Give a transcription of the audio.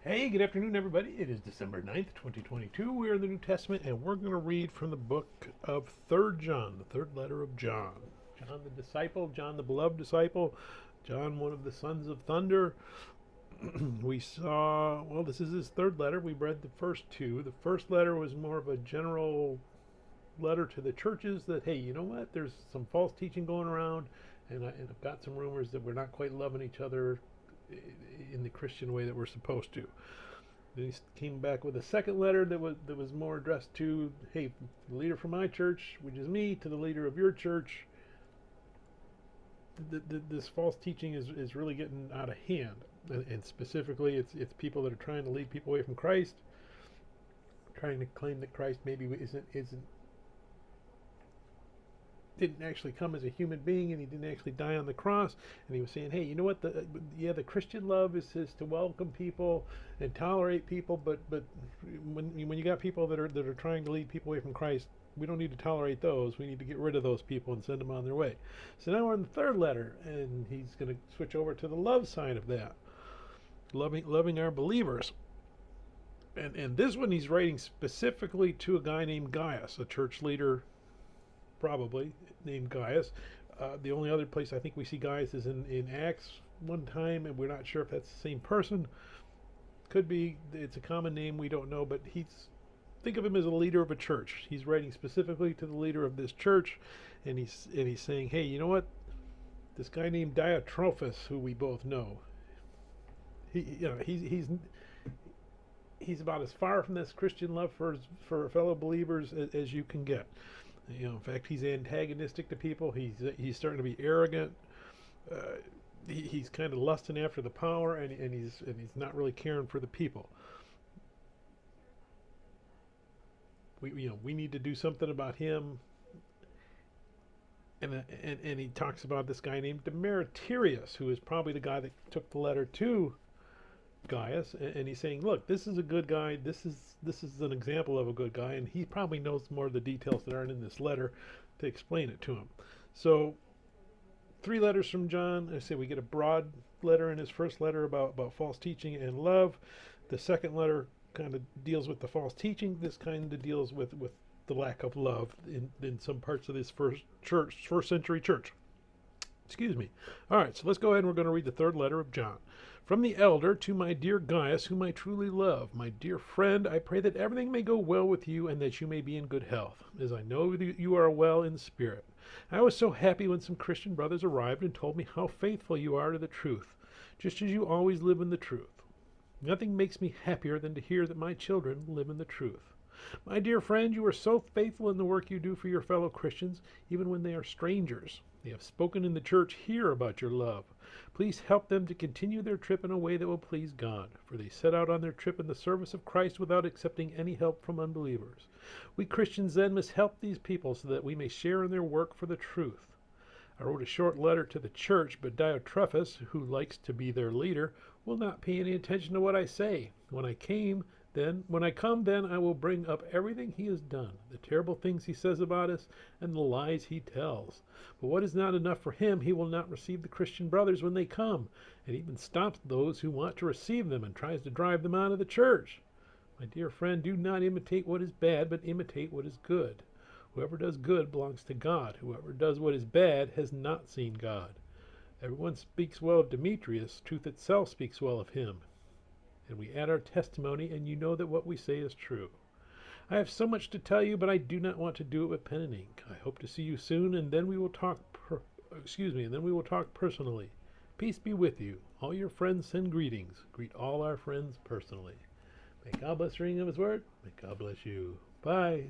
Hey, good afternoon, everybody. It is December 9th, 2022. We're in the New Testament, and we're going to read from the book of 3rd John, the third letter of John. John the disciple, John the beloved disciple, John, one of the sons of thunder. We saw, well, this is his third letter. We read the first two. The first letter was more of a general letter to the churches that, hey, you know what? There's some false teaching going around, and I've got some rumors that we're not quite loving each other in the Christian way that we're supposed to. Then he came back with a second letter that was more addressed to, hey, the leader from my church, which is me, to the leader of your church. This false teaching is really getting out of hand, and specifically, it's people that are trying to lead people away from Christ, trying to claim that Christ maybe didn't actually come as a human being, and he didn't actually die on the cross. And he was saying, hey, you know what, the Christian love is to welcome people and tolerate people, but when you got people that are trying to lead people away from Christ, we don't need to tolerate those. We need to get rid of those people and send them on their way. So now we're in the third letter, and he's going to switch over to the love side of that, loving our believers. And this one he's writing specifically to a guy named Gaius, a church leader, probably named Gaius. The only other place I think we see Gaius is in Acts one time, and we're not sure if that's the same person. Could be. It's a common name, we don't know, but think of him as a leader of a church. He's writing specifically to the leader of this church, and he's saying, hey, you know what, this guy named Diotrephes, who we both know, he's about as far from this Christian love for fellow believers as you can get. In fact, he's antagonistic to people. He's starting to be arrogant. He's kind of lusting after the power, and he's not really caring for the people. We need to do something about him. And he talks about this guy named Demetrius, who is probably the guy that took the letter to Gaius, and he's saying, look, this is a good guy, this is an example of a good guy, and he probably knows more of the details that aren't in this letter to explain it to him. So 3 letters from John. I say we get a broad letter in his first letter about false teaching and love. The second letter kind of deals with the false teaching. This kind of deals with the lack of love in some parts of this first century church. Excuse me. All right, so let's go ahead and we're going to read the third letter of John. From the elder to my dear Gaius, whom I truly love, my dear friend, I pray that everything may go well with you and that you may be in good health, as I know that you are well in spirit. I was so happy when some Christian brothers arrived and told me how faithful you are to the truth, just as you always live in the truth. Nothing makes me happier than to hear that my children live in the truth. My dear friend, you are so faithful in the work you do for your fellow Christians, even when they are strangers. They have spoken in the church here about your love. Please help them to continue their trip in a way that will please God, for they set out on their trip in the service of Christ without accepting any help from unbelievers. We Christians then must help these people so that we may share in their work for the truth. I wrote a short letter to the church, but Diotrephes, who likes to be their leader, will not pay any attention to what I say. When I come, then I will bring up everything he has done, the terrible things he says about us, and the lies he tells. But what is not enough for him, he will not receive the Christian brothers when they come, and even stops those who want to receive them and tries to drive them out of the church. My dear friend, do not imitate what is bad, but imitate what is good. Whoever does good belongs to God. Whoever does what is bad has not seen God. Everyone speaks well of Demetrius. Truth itself speaks well of him. And we add our testimony, and you know that what we say is true. I have so much to tell you, but I do not want to do it with pen and ink. I hope to see you soon, and then we will talk personally. Peace be with you. All your friends send greetings. Greet all our friends personally. May God bless the reading of his word. May God bless you. Bye.